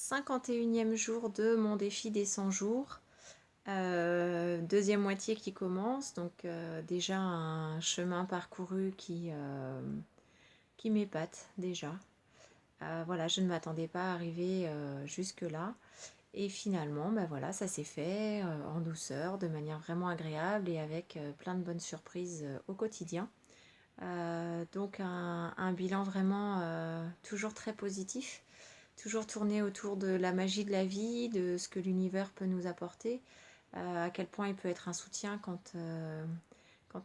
51e jour de mon défi des 100 jours. Deuxième moitié qui commence, donc déjà un chemin parcouru qui m'épate déjà. Voilà, je ne m'attendais pas à arriver jusque-là. Et finalement, ben voilà, ça s'est fait en douceur, de manière vraiment agréable et avec plein de bonnes surprises au quotidien. Donc un bilan vraiment toujours très positif, toujours tourné autour de la magie de la vie, de ce que l'univers peut nous apporter, à quel point il peut être un soutien quand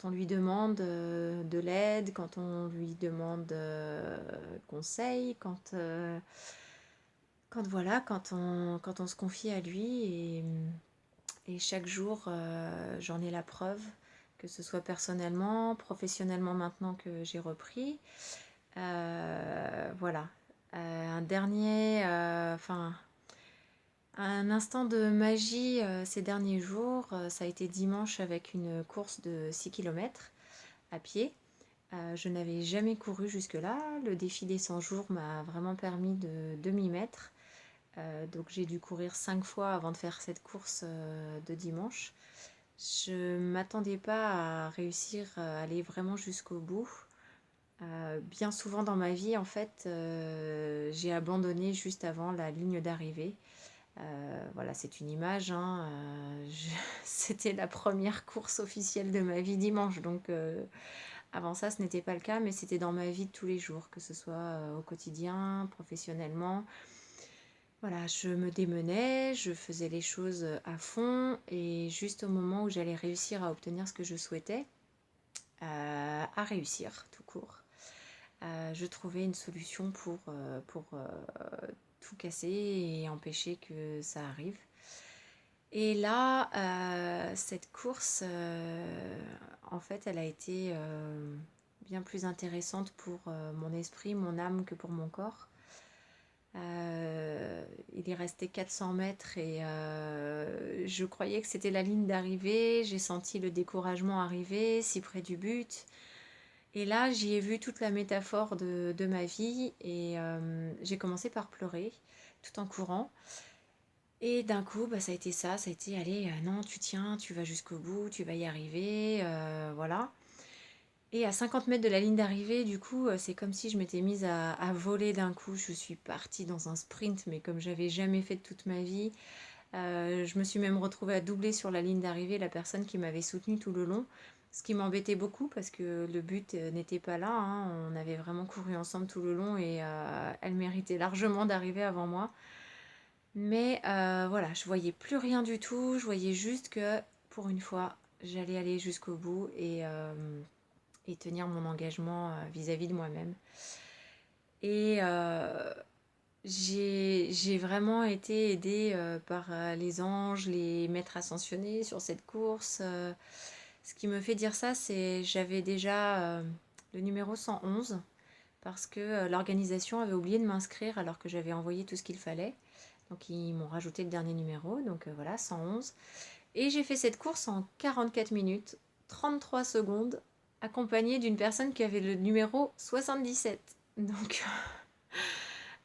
on lui demande de l'aide, quand on lui demande conseil, quand on se confie à lui. Et chaque jour, j'en ai la preuve, que ce soit personnellement, professionnellement maintenant que j'ai repris. Voilà. Un instant de magie ces derniers jours, ça a été dimanche avec une course de 6 km à pied. Je n'avais jamais couru jusque-là. Le défi des 100 jours m'a vraiment permis de m'y mettre. Donc j'ai dû courir 5 fois avant de faire cette course de dimanche. Je ne m'attendais pas à réussir à aller vraiment jusqu'au bout. Bien souvent dans ma vie, en fait, j'ai abandonné juste avant la ligne d'arrivée. Voilà, c'est une image, hein, c'était la première course officielle de ma vie dimanche, donc avant ça, ce n'était pas le cas, mais c'était dans ma vie de tous les jours, que ce soit au quotidien, professionnellement. Voilà, je me démenais, je faisais les choses à fond, et juste au moment où j'allais réussir à obtenir ce que je souhaitais, à réussir tout court, je trouvais une solution pour tout casser et empêcher que ça arrive. Et là, cette course, en fait, elle a été bien plus intéressante pour mon esprit, mon âme que pour mon corps. Il est resté 400 mètres et je croyais que c'était la ligne d'arrivée. J'ai senti le découragement arriver, si près du but. Et là, j'y ai vu toute la métaphore de ma vie et j'ai commencé par pleurer tout en courant. Et d'un coup, bah, ça a été ça, ça a été, allez, non, tu tiens, tu vas jusqu'au bout, tu vas y arriver, voilà. Et à 50 mètres de la ligne d'arrivée, du coup, c'est comme si je m'étais mise à voler d'un coup. Je suis partie dans un sprint, mais comme j'avais jamais fait de toute ma vie. Je me suis même retrouvée à doubler sur la ligne d'arrivée la personne qui m'avait soutenue tout le long. Ce qui m'embêtait beaucoup parce que le but n'était pas là, hein. On avait vraiment couru ensemble tout le long et elle méritait largement d'arriver avant moi. Mais voilà, je voyais plus rien du tout. Je voyais juste que pour une fois, j'allais aller jusqu'au bout et tenir mon engagement vis-à-vis de moi-même. Et j'ai vraiment été aidée par les anges, les maîtres ascensionnés sur cette course. Ce qui me fait dire ça, c'est j'avais déjà le numéro 111 parce que l'organisation avait oublié de m'inscrire alors que j'avais envoyé tout ce qu'il fallait. Donc ils m'ont rajouté le dernier numéro, donc voilà, 111. Et j'ai fait cette course en 44 minutes, 33 secondes, accompagnée d'une personne qui avait le numéro 77. Donc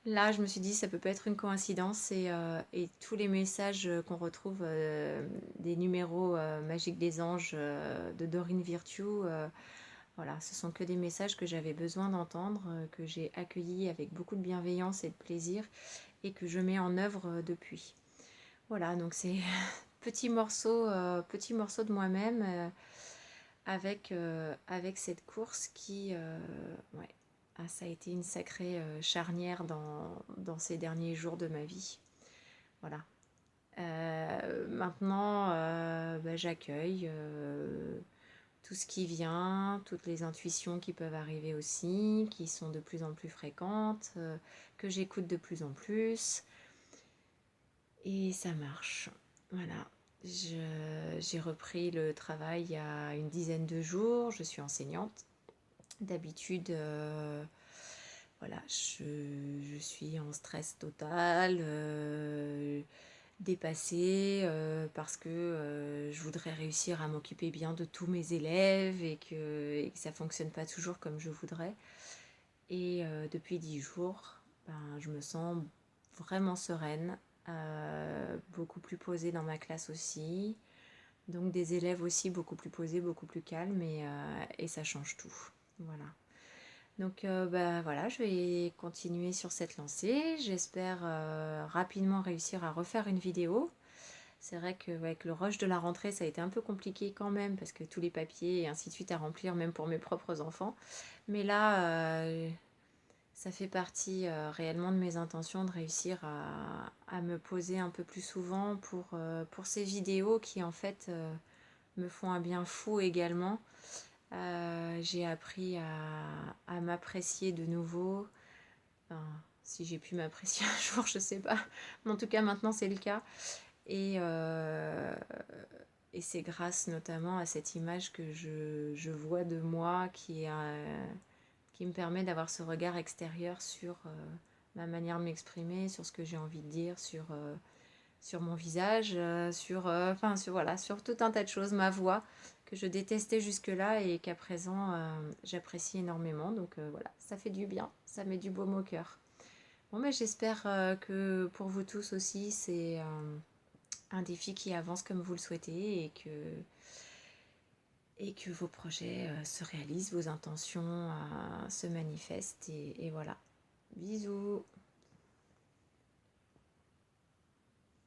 là, je me suis dit, ça peut pas être une coïncidence. Et tous les messages qu'on retrouve des numéros magiques des anges de Dorine Virtue, voilà, ce sont que des messages que j'avais besoin d'entendre, que j'ai accueillis avec beaucoup de bienveillance et de plaisir et que je mets en œuvre depuis. Voilà, donc c'est petit morceau de moi-même avec cette course qui, ouais, ça a été une sacrée charnière dans ces derniers jours de ma vie. Voilà. Maintenant, bah, j'accueille tout ce qui vient, toutes les intuitions qui peuvent arriver aussi, qui sont de plus en plus fréquentes, que j'écoute de plus en plus. Et ça marche. Voilà. J'ai repris le travail il y a une dizaine de jours. Je suis enseignante. D'habitude, voilà, je suis en stress total, dépassée, parce que je voudrais réussir à m'occuper bien de tous mes élèves et que ça ne fonctionne pas toujours comme je voudrais. Et depuis 10 jours, ben, je me sens vraiment sereine, beaucoup plus posée dans ma classe aussi. Donc des élèves aussi beaucoup plus posés, beaucoup plus calmes et ça change tout. Voilà. Donc bah, voilà, je vais continuer sur cette lancée. J'espère rapidement réussir à refaire une vidéo. C'est vrai qu'avec le rush de la rentrée, ça a été un peu compliqué quand même parce que tous les papiers et ainsi de suite à remplir, même pour mes propres enfants. Mais là, ça fait partie réellement de mes intentions de réussir à me poser un peu plus souvent pour ces vidéos qui en fait me font un bien fou également. J'ai appris à m'apprécier de nouveau. Enfin, si j'ai pu m'apprécier un jour, je sais pas. Mais en tout cas, maintenant, c'est le cas. Et, euh, et c'est grâce notamment à cette image que je vois de moi qui me permet d'avoir ce regard extérieur sur ma manière de m'exprimer, sur ce que j'ai envie de dire, sur mon visage, enfin, voilà, sur tout un tas de choses, ma voix que je détestais jusque-là et qu'à présent j'apprécie énormément. Donc voilà, ça fait du bien, ça met du baume au cœur. Bon, mais j'espère que pour vous tous aussi, c'est un défi qui avance comme vous le souhaitez et que vos projets se réalisent, vos intentions se manifestent. Et voilà. Bisous!